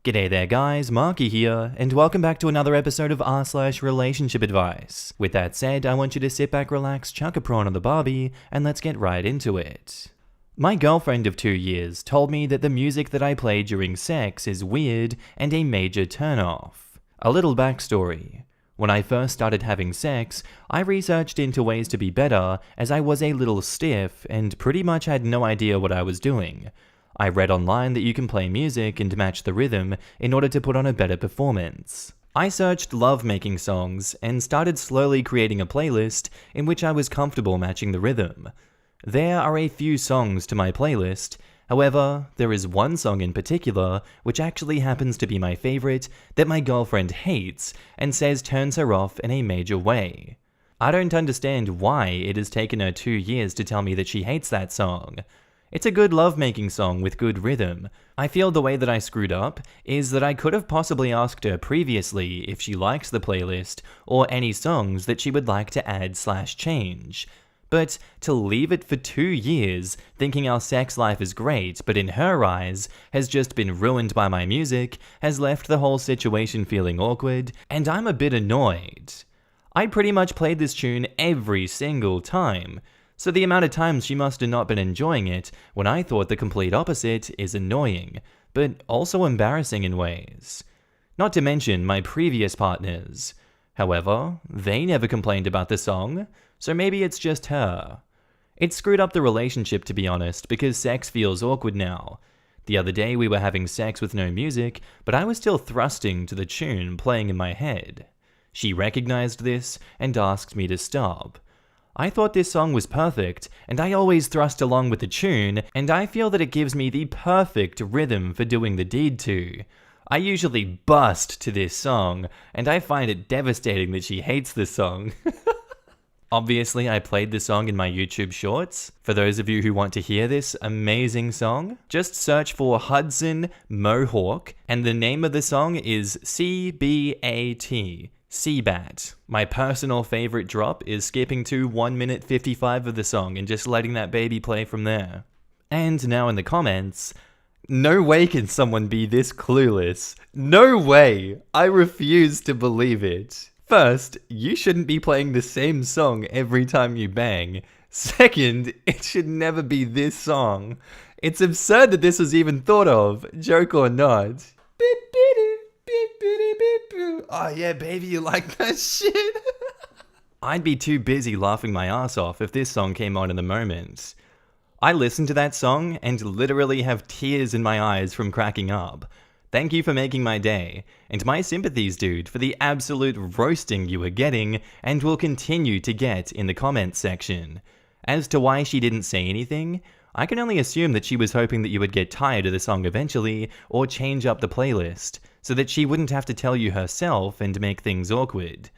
G'day there guys, Marky here, and welcome back to another episode of r/relationship advice. With that said, I want you to sit back, relax, chuck a prawn on the barbie, and let's get right into it. My girlfriend of 2 years told me that the music that I play during sex is weird and a major turnoff. A little backstory. When I first started having sex, I researched into ways to be better as I was a little stiff and pretty much had no idea what I was doing. I read online that you can play music and match the rhythm in order to put on a better performance. I searched love-making songs and started slowly creating a playlist in which I was comfortable matching the rhythm. There are a few songs to my playlist, however, there is one song in particular which actually happens to be my favorite that my girlfriend hates and says turns her off in a major way. I don't understand why it has taken her 2 years to tell me that she hates that song. It's a good love-making song with good rhythm. I feel the way that I screwed up is that I could have possibly asked her previously if she likes the playlist or any songs that she would like to add/change. But to leave it for 2 years, thinking our sex life is great, but in her eyes, has just been ruined by my music, has left the whole situation feeling awkward, and I'm a bit annoyed. I pretty much played this tune every single time. So the amount of times she must have not been enjoying it when I thought the complete opposite is annoying, but also embarrassing in ways. Not to mention my previous partners. However, they never complained about the song, so maybe it's just her. It screwed up the relationship, to be honest, because sex feels awkward now. The other day we were having sex with no music, but I was still thrusting to the tune playing in my head. She recognized this and asked me to stop. I thought this song was perfect, and I always thrust along with the tune, and I feel that it gives me the perfect rhythm for doing the deed to. I usually bust to this song, and I find it devastating that she hates this song. Obviously, I played the song in my YouTube shorts. For those of you who want to hear this amazing song, just search for Hudson Mohawk, and the name of the song is CBAT. Seabat. My personal favorite drop is skipping to 1 minute 55 of the song and just letting that baby play from there. And now in the comments, no way can someone be this clueless. No way! I refuse to believe it. First, you shouldn't be playing the same song every time you bang. Second, it should never be this song. It's absurd that this was even thought of, joke or not. Oh yeah, baby, you like that shit? I'd be too busy laughing my ass off if this song came on in the moment. I listen to that song and literally have tears in my eyes from cracking up. Thank you for making my day, and my sympathies, dude, for the absolute roasting you were getting and will continue to get in the comments section. As to why she didn't say anything, I can only assume that she was hoping that you would get tired of the song eventually or change up the playlist, so that she wouldn't have to tell you herself and make things awkward.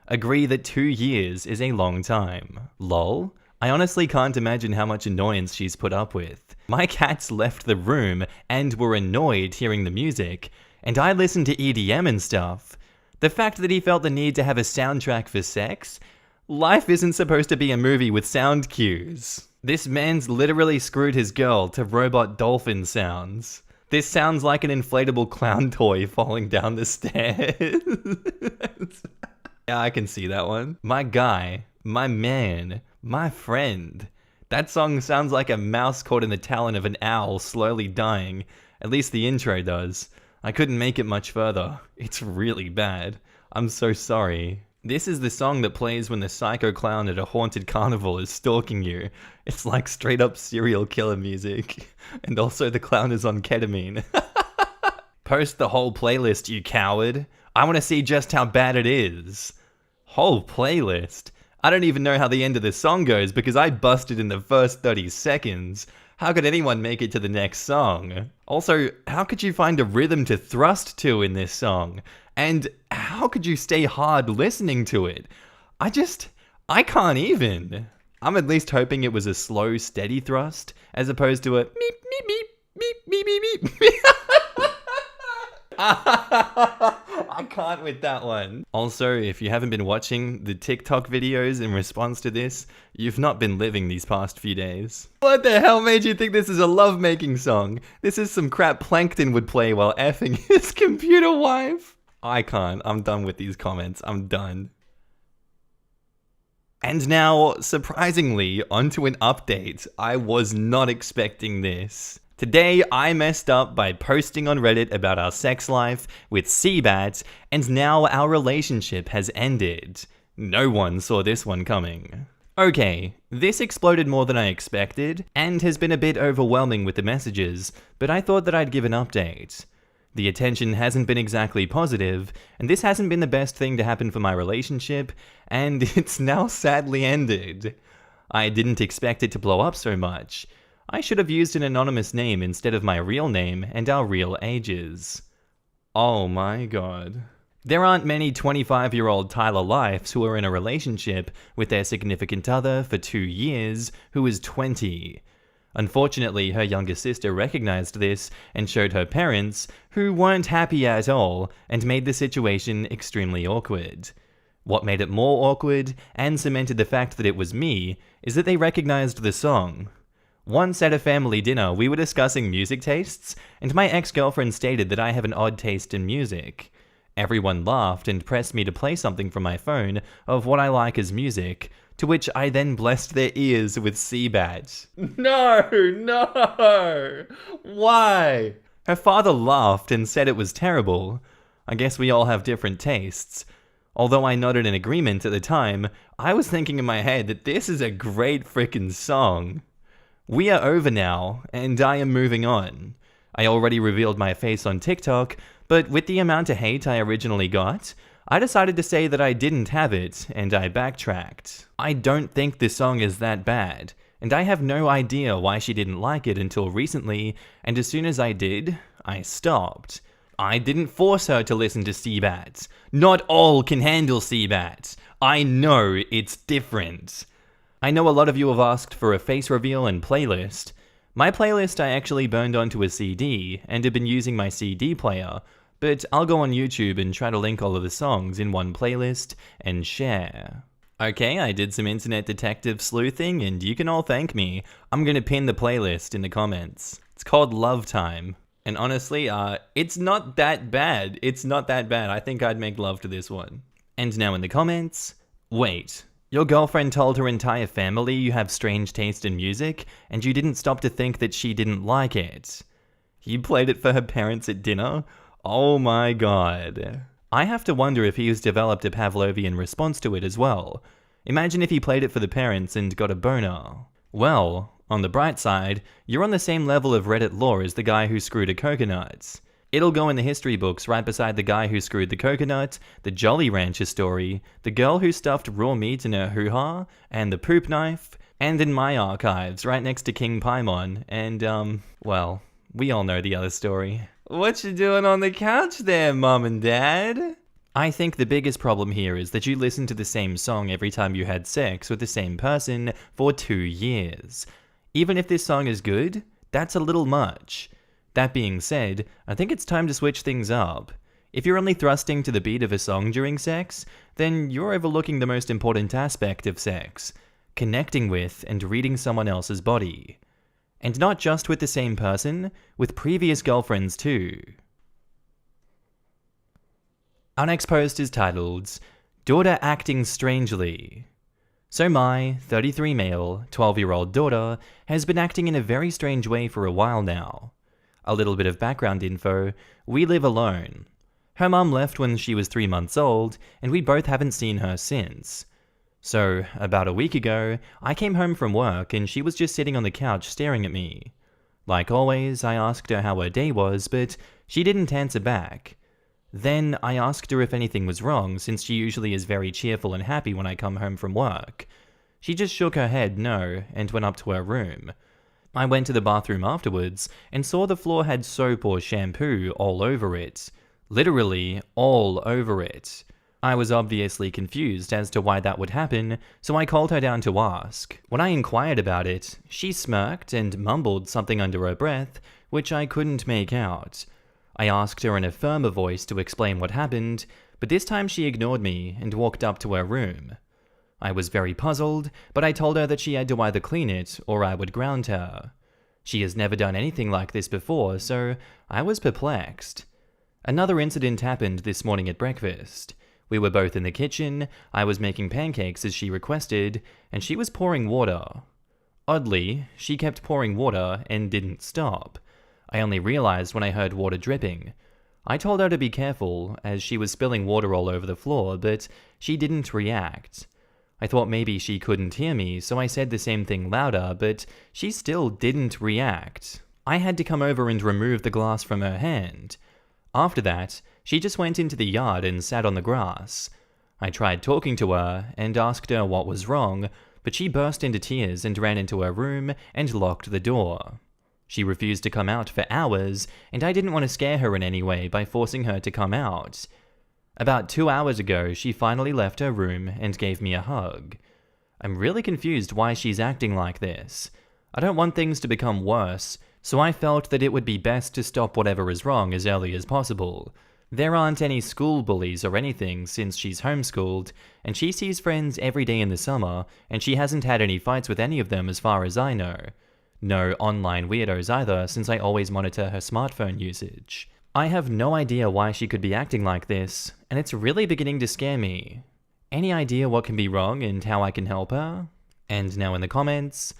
Agree that 2 years is a long time. Lol. I honestly can't imagine how much annoyance she's put up with. My cats left the room and were annoyed hearing the music, and I listened to EDM and stuff. The fact that he felt the need to have a soundtrack for sex? Life isn't supposed to be a movie with sound cues. This man's literally screwed his girl to robot dolphin sounds. This sounds like an inflatable clown toy falling down the stairs. Yeah, I can see that one. My guy, my man, my friend. That song sounds like a mouse caught in the talon of an owl slowly dying. At least the intro does. I couldn't make it much further. It's really bad. I'm so sorry. This is the song that plays when the psycho clown at a haunted carnival is stalking you. It's like straight up serial killer music. And also the clown is on ketamine. Post the whole playlist, you coward. I want to see just how bad it is. Whole playlist? I don't even know how the end of this song goes because I busted in the first 30 seconds. How could anyone make it to the next song? Also, how could you find a rhythm to thrust to in this song? And how could you stay hard listening to it? I can't even. I'm at least hoping it was a slow, steady thrust, as opposed to a meep, meep, meep, meep, meep, meep, meep. I can't with that one. Also, if you haven't been watching the TikTok videos in response to this, you've not been living these past few days. What the hell made you think this is a love-making song? This is some crap Plankton would play while effing his computer wife. I can't. I'm done with these comments. I'm done. And now, surprisingly, onto an update. I was not expecting this. Today, I messed up by posting on Reddit about our sex life with Seabat, and now our relationship has ended. No one saw this one coming. Okay, this exploded more than I expected, and has been a bit overwhelming with the messages, but I thought that I'd give an update. The attention hasn't been exactly positive, and this hasn't been the best thing to happen for my relationship, and it's now sadly ended. I didn't expect it to blow up so much. I should have used an anonymous name instead of my real name and our real ages. Oh my god. There aren't many 25-year-old Tyler Lifes who are in a relationship with their significant other for 2 years who is 20. Unfortunately, her younger sister recognized this and showed her parents, who weren't happy at all and made the situation extremely awkward. What made it more awkward, and cemented the fact that it was me, is that they recognized the song. Once at a family dinner, we were discussing music tastes, and my ex-girlfriend stated that I have an odd taste in music. Everyone laughed and pressed me to play something from my phone of what I like as music, to which I then blessed their ears with Seabat. No! Why? Her father laughed and said it was terrible. I guess we all have different tastes. Although I nodded in agreement at the time, I was thinking in my head that this is a great frickin' song. We are over now, and I am moving on. I already revealed my face on TikTok, but with the amount of hate I originally got, I decided to say that I didn't have it, and I backtracked. I don't think this song is that bad, and I have no idea why she didn't like it until recently, and as soon as I did, I stopped. I didn't force her to listen to Seabat. Not all can handle Seabat. I know it's different. I know a lot of you have asked for a face reveal and playlist. My playlist I actually burned onto a CD and have been using my CD player, but I'll go on YouTube and try to link all of the songs in one playlist and share. Okay, I did some internet detective sleuthing and you can all thank me. I'm gonna pin the playlist in the comments. It's called Love Time. And honestly, it's not that bad. It's not that bad. I think I'd make love to this one. And now in the comments, wait. Your girlfriend told her entire family you have strange taste in music, and you didn't stop to think that she didn't like it. You played it for her parents at dinner? Oh my god. I have to wonder if he's developed a Pavlovian response to it as well. Imagine if he played it for the parents and got a boner. Well, on the bright side, you're on the same level of Reddit lore as the guy who screwed a coconut. It'll go in the history books right beside the guy who screwed the coconut, the Jolly Rancher story, the girl who stuffed raw meat in her hoo-ha, and the poop knife, and in my archives right next to King Paimon, and well, we all know the other story. What you doing on the couch there, Mom and Dad? I think the biggest problem here is that you listen to the same song every time you had sex with the same person for 2 years. Even if this song is good, that's a little much. That being said, I think it's time to switch things up. If you're only thrusting to the beat of a song during sex, then you're overlooking the most important aspect of sex, connecting with and reading someone else's body. And not just with the same person, with previous girlfriends too. Our next post is titled, Daughter Acting Strangely. So my 33 male, 12-year-old daughter has been acting in a very strange way for a while now. A little bit of background info, we live alone. Her mum left when she was 3 months old, and we both haven't seen her since. So, about a week ago, I came home from work and she was just sitting on the couch staring at me. Like always, I asked her how her day was, but she didn't answer back. Then I asked her if anything was wrong, since she usually is very cheerful and happy when I come home from work. She just shook her head no, and went up to her room. I went to the bathroom afterwards, and saw the floor had soap or shampoo all over it. Literally, all over it. I was obviously confused as to why that would happen, so I called her down to ask. When I inquired about it, she smirked and mumbled something under her breath, which I couldn't make out. I asked her in a firmer voice to explain what happened, but this time she ignored me and walked up to her room. I was very puzzled, but I told her that she had to either clean it or I would ground her. She has never done anything like this before, so I was perplexed. Another incident happened this morning at breakfast. We were both in the kitchen, I was making pancakes as she requested, and she was pouring water. Oddly, she kept pouring water and didn't stop. I only realized when I heard water dripping. I told her to be careful, as she was spilling water all over the floor, but she didn't react. I thought maybe she couldn't hear me, so I said the same thing louder, but she still didn't react. I had to come over and remove the glass from her hand. After that, she just went into the yard and sat on the grass. I tried talking to her and asked her what was wrong, but she burst into tears and ran into her room and locked the door. She refused to come out for hours, and I didn't want to scare her in any way by forcing her to come out. About 2 hours ago, she finally left her room and gave me a hug. I'm really confused why she's acting like this. I don't want things to become worse, so I felt that it would be best to stop whatever is wrong as early as possible. There aren't any school bullies or anything since she's homeschooled, and she sees friends every day in the summer, and she hasn't had any fights with any of them as far as I know. No online weirdos either, since I always monitor her smartphone usage. I have no idea why she could be acting like this, and it's really beginning to scare me. Any idea what can be wrong and how I can help her? And now in the comments,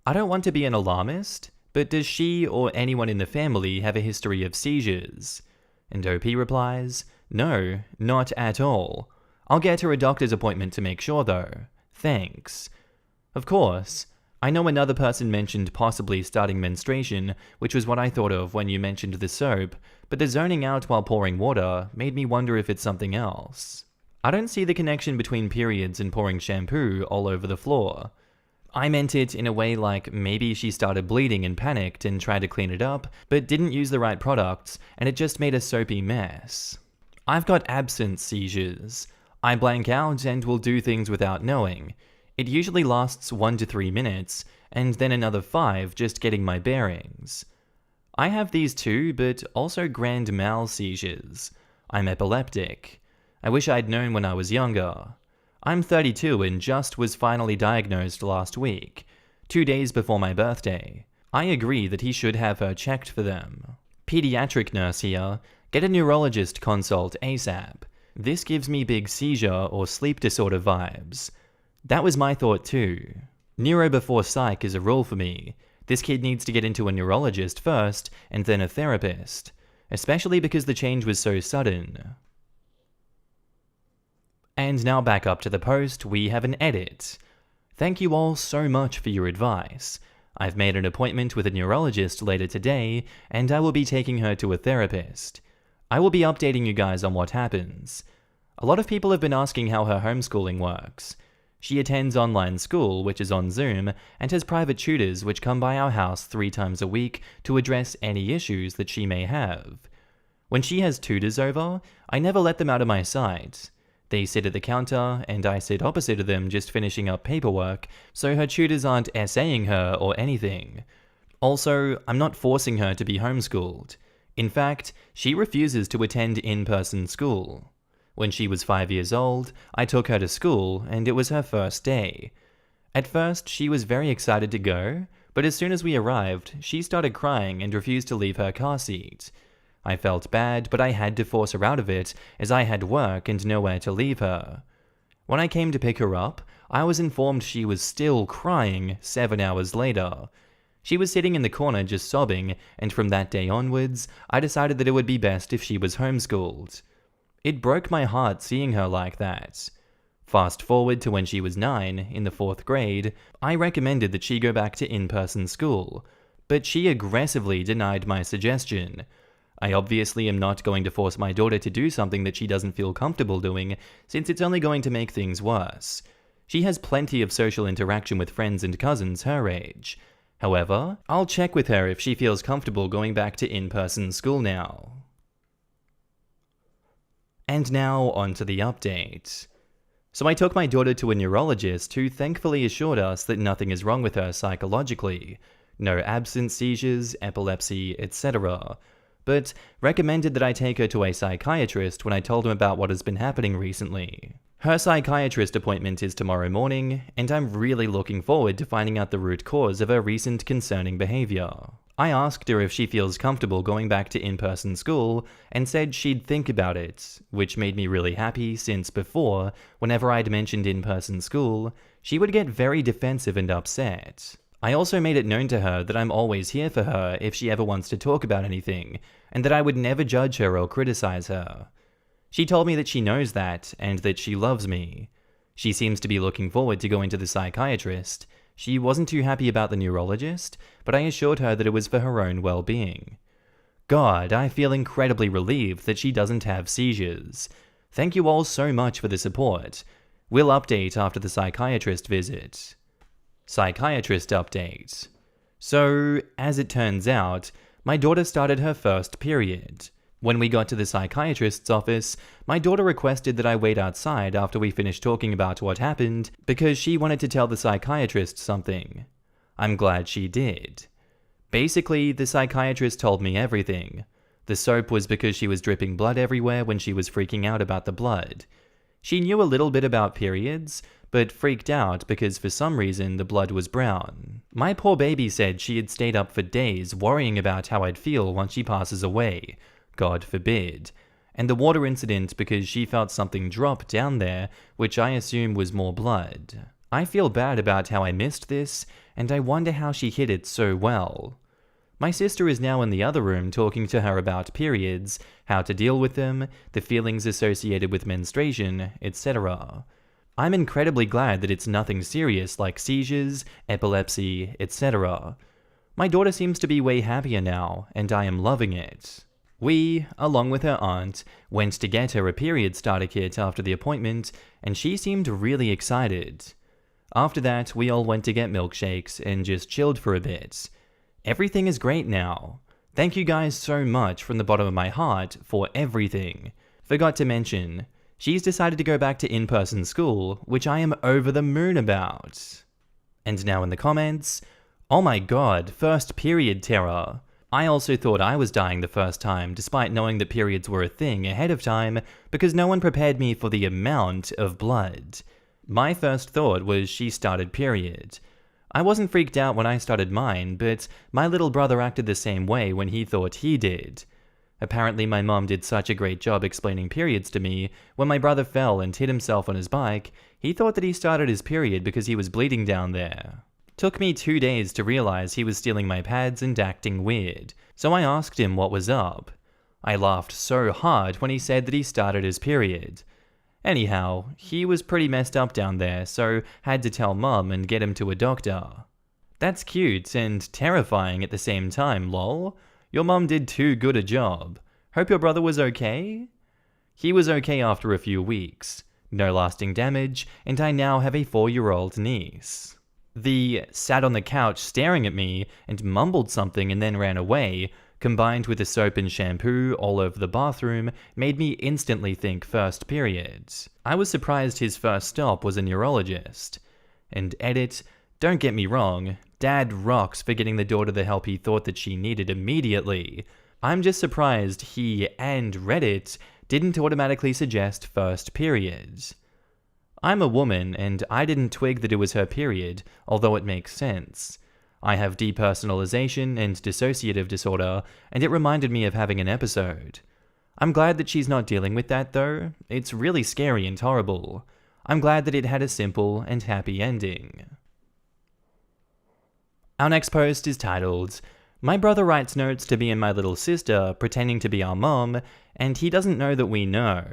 I don't want to be an alarmist, but does she or anyone in the family have a history of seizures? And OP replies, no, not at all. I'll get her a doctor's appointment to make sure though. Thanks. Of course. I know another person mentioned possibly starting menstruation, which was what I thought of when you mentioned the soap, but the zoning out while pouring water made me wonder if it's something else. I don't see the connection between periods and pouring shampoo all over the floor. I meant it in a way like maybe she started bleeding and panicked and tried to clean it up, but didn't use the right products, and it just made a soapy mess. I've got absence seizures. I blank out and will do things without knowing. It usually lasts 1 to 3 minutes, and then another 5 just getting my bearings. I have these too, but also grand mal seizures. I'm epileptic. I wish I'd known when I was younger. I'm 32 and just was finally diagnosed last week, 2 days before my birthday. I agree that he should have her checked for them. Pediatric nurse here, get a neurologist consult ASAP. This gives me big seizure or sleep disorder vibes. That was my thought too. Neuro before psych is a rule for me. This kid needs to get into a neurologist first and then a therapist, especially because the change was so sudden. And now back up to the post, we have an edit. Thank you all so much for your advice. I've made an appointment with a neurologist later today, and I will be taking her to a therapist. I will be updating you guys on what happens. A lot of people have been asking how her homeschooling works. She attends online school, which is on Zoom, and has private tutors which come by our house 3 times a week to address any issues that she may have. When she has tutors over, I never let them out of my sight. They sit at the counter, and I sit opposite of them just finishing up paperwork, so her tutors aren't essaying her or anything. Also, I'm not forcing her to be homeschooled. In fact, she refuses to attend in-person school. When she was 5 years old, I took her to school, and it was her first day. At first, she was very excited to go, but as soon as we arrived, she started crying and refused to leave her car seat. I felt bad, but I had to force her out of it, as I had work and nowhere to leave her. When I came to pick her up, I was informed she was still crying 7 hours later. She was sitting in the corner just sobbing, and from that day onwards, I decided that it would be best if she was homeschooled. It broke my heart seeing her like that. Fast forward to when she was 9, in the 4th grade, I recommended that she go back to in-person school, but she aggressively denied my suggestion. I obviously am not going to force my daughter to do something that she doesn't feel comfortable doing, since it's only going to make things worse. She has plenty of social interaction with friends and cousins her age. However, I'll check with her if she feels comfortable going back to in-person school now. And now, on to the update. So I took my daughter to a neurologist who thankfully assured us that nothing is wrong with her psychologically. No absence seizures, epilepsy, etc. but recommended that I take her to a psychiatrist when I told him about what has been happening recently. Her psychiatrist appointment is tomorrow morning, and I'm really looking forward to finding out the root cause of her recent concerning behavior. I asked her if she feels comfortable going back to in-person school, and said she'd think about it, which made me really happy since before, whenever I'd mentioned in-person school, she would get very defensive and upset. I also made it known to her that I'm always here for her if she ever wants to talk about anything, and that I would never judge her or criticize her. She told me that she knows that, and that she loves me. She seems to be looking forward to going to the psychiatrist. She wasn't too happy about the neurologist, but I assured her that it was for her own well-being. God, I feel incredibly relieved that she doesn't have seizures. Thank you all so much for the support. We'll update after the psychiatrist visit. Psychiatrist update. So, as it turns out, my daughter started her first period. When we got to the psychiatrist's office, my daughter requested that I wait outside after we finished talking about what happened because she wanted to tell the psychiatrist something. I'm glad she did. Basically, the psychiatrist told me everything. The soap was because she was dripping blood everywhere when she was freaking out about the blood. She knew a little bit about periods, but freaked out because for some reason the blood was brown. My poor baby said she had stayed up for days worrying about how I'd feel once she passes away. God forbid. And the water incident because she felt something drop down there, which I assume was more blood. I feel bad about how I missed this, and I wonder how she hid it so well. My sister is now in the other room talking to her about periods, how to deal with them, the feelings associated with menstruation, etc. I'm incredibly glad that it's nothing serious like seizures, epilepsy, etc. My daughter seems to be way happier now, and I am loving it. We, along with her aunt, went to get her a period starter kit after the appointment, and she seemed really excited. After that, we all went to get milkshakes and just chilled for a bit. Everything is great now. Thank you guys so much from the bottom of my heart for everything. Forgot to mention, she's decided to go back to in-person school, which I am over the moon about. And now in the comments, oh my god, first period terror. I also thought I was dying the first time, despite knowing that periods were a thing ahead of time, because no one prepared me for the amount of blood. My first thought was she started period. I wasn't freaked out when I started mine, but my little brother acted the same way when he thought he did. Apparently my mom did such a great job explaining periods to me, when my brother fell and hit himself on his bike, he thought that he started his period because he was bleeding down there. Took me 2 days to realize he was stealing my pads and acting weird, so I asked him what was up. I laughed so hard when he said that he started his period. Anyhow, he was pretty messed up down there, so had to tell Mum and get him to a doctor. That's cute and terrifying at the same time, lol. Your mum did too good a job. Hope your brother was okay? He was okay after a few weeks. No lasting damage, and I now have a 4-year-old niece. The sat on the couch staring at me and mumbled something and then ran away, combined with the soap and shampoo all over the bathroom, made me instantly think first periods. I was surprised his first stop was a neurologist. And edit, don't get me wrong, Dad rocks for getting the daughter the help he thought that she needed immediately. I'm just surprised he and Reddit didn't automatically suggest first periods. I'm a woman, and I didn't twig that it was her period, although it makes sense. I have depersonalization and dissociative disorder, and it reminded me of having an episode. I'm glad that she's not dealing with that, though. It's really scary and horrible. I'm glad that it had a simple and happy ending. Our next post is titled, My brother writes notes to me and my little sister, pretending to be our mom, and he doesn't know that we know.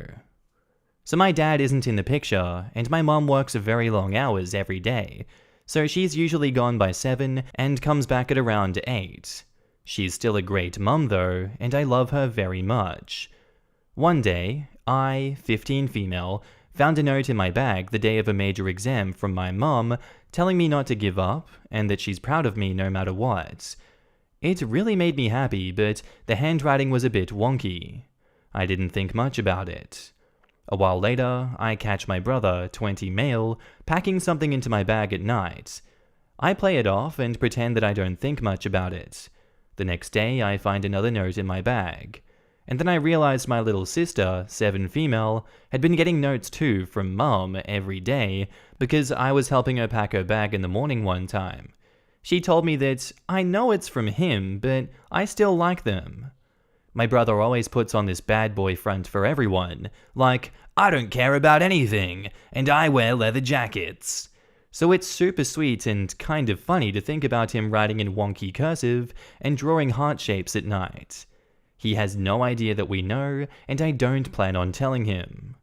So my dad isn't in the picture, and my mom works very long hours every day, so she's usually gone by 7 and comes back at around 8. She's still a great mum though, and I love her very much. One day, I, 15 female, found a note in my bag the day of a major exam from my mum telling me not to give up, and that she's proud of me no matter what. It really made me happy, but the handwriting was a bit wonky. I didn't think much about it. A while later, I catch my brother, 20 male, packing something into my bag at night. I play it off and pretend that I don't think much about it. The next day, I find another note in my bag. And then I realized my little sister, 7 female, had been getting notes too from Mum every day because I was helping her pack her bag in the morning one time. She told me that I know it's from him, but I still like them. My brother always puts on this bad boy front for everyone, like, I don't care about anything, and I wear leather jackets. So it's super sweet and kind of funny to think about him writing in wonky cursive and drawing heart shapes at night. He has no idea that we know, and I don't plan on telling him.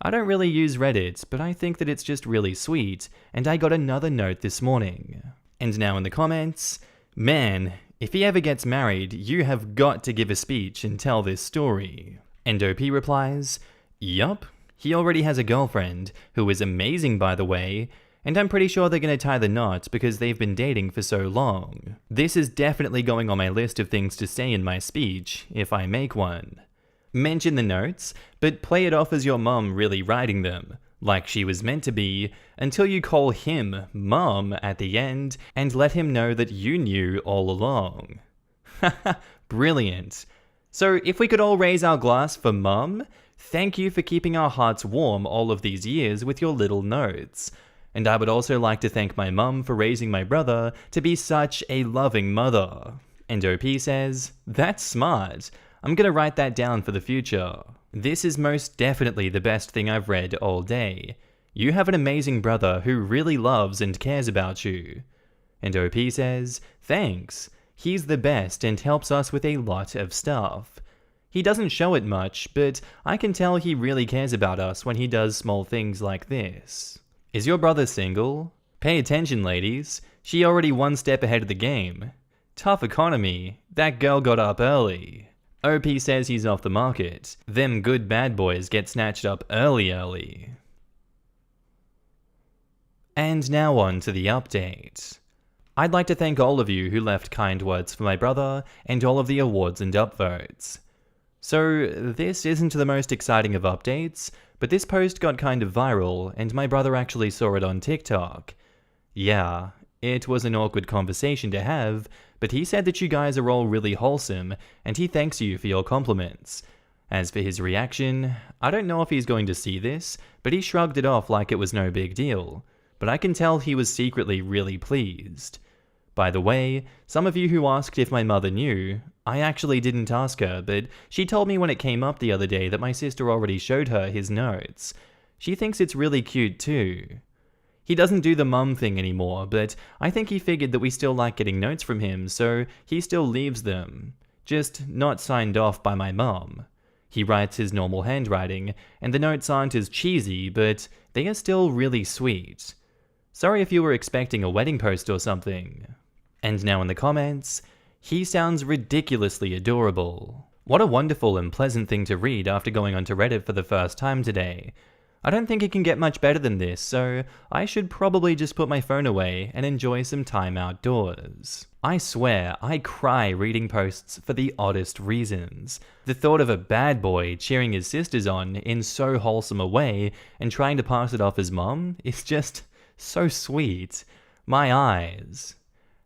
I don't really use Reddit, but I think that it's just really sweet, and I got another note this morning. And now in the comments, man, if he ever gets married, you have got to give a speech and tell this story. And OP replies, yup, he already has a girlfriend, who is amazing by the way, and I'm pretty sure they're gonna tie the knot because they've been dating for so long. This is definitely going on my list of things to say in my speech, if I make one. Mention the notes, but play it off as your mum really writing them, like she was meant to be, until you call him Mum at the end and let him know that you knew all along. Haha, brilliant. So if we could all raise our glass for Mum, thank you for keeping our hearts warm all of these years with your little notes. And I would also like to thank my mum for raising my brother to be such a loving mother. And OP says, that's smart. I'm gonna write that down for the future. This is most definitely the best thing I've read all day. You have an amazing brother who really loves and cares about you. And OP says, thanks. He's the best and helps us with a lot of stuff. He doesn't show it much, but I can tell he really cares about us when he does small things like this. Is your brother single? Pay attention, ladies. She already one step ahead of the game. Tough economy. That girl got up early. OP says he's off the market. Them good bad boys get snatched up early. And now on to the update. I'd like to thank all of you who left kind words for my brother and all of the awards and upvotes. So, this isn't the most exciting of updates, but this post got kind of viral, and my brother actually saw it on TikTok. Yeah, it was an awkward conversation to have, but he said that you guys are all really wholesome, and he thanks you for your compliments. As for his reaction, I don't know if he's going to see this, but he shrugged it off like it was no big deal. But I can tell he was secretly really pleased. By the way, some of you who asked if my mother knew, I actually didn't ask her, but she told me when it came up the other day that my sister already showed her his notes. She thinks it's really cute too. He doesn't do the mum thing anymore, but I think he figured that we still like getting notes from him, so he still leaves them. Just not signed off by my mum. He writes his normal handwriting, and the notes aren't as cheesy, but they are still really sweet. Sorry if you were expecting a wedding post or something. And now in the comments, he sounds ridiculously adorable. What a wonderful and pleasant thing to read after going onto Reddit for the first time today. I don't think it can get much better than this, so I should probably just put my phone away and enjoy some time outdoors. I swear, I cry reading posts for the oddest reasons. The thought of a bad boy cheering his sisters on in so wholesome a way and trying to pass it off as mum is just so sweet. My eyes.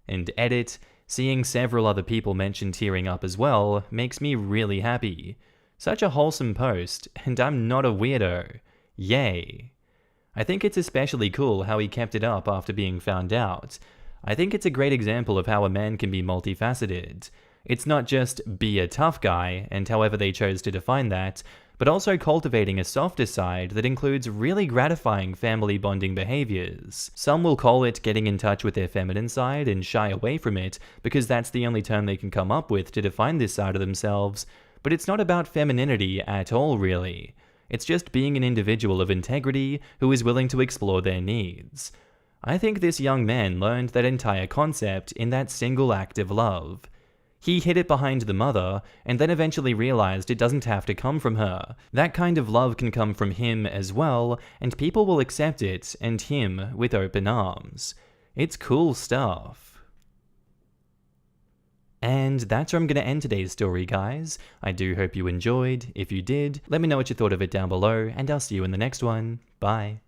And edit, seeing several other people mention tearing up as well makes me really happy. Such a wholesome post, and I'm not a weirdo. Yay. I think it's especially cool how he kept it up after being found out. I think it's a great example of how a man can be multifaceted. It's not just be a tough guy, and however they chose to define that, but also cultivating a softer side that includes really gratifying family bonding behaviors. Some will call it getting in touch with their feminine side and shy away from it because that's the only term they can come up with to define this side of themselves, but it's not about femininity at all really. It's just being an individual of integrity who is willing to explore their needs. I think this young man learned that entire concept in that single act of love. He hid it behind the mother, and then eventually realized it doesn't have to come from her. That kind of love can come from him as well, and people will accept it and him with open arms. It's cool stuff. And that's where I'm going to end today's story, guys. I do hope you enjoyed. If you did, let me know what you thought of it down below, and I'll see you in the next one. Bye.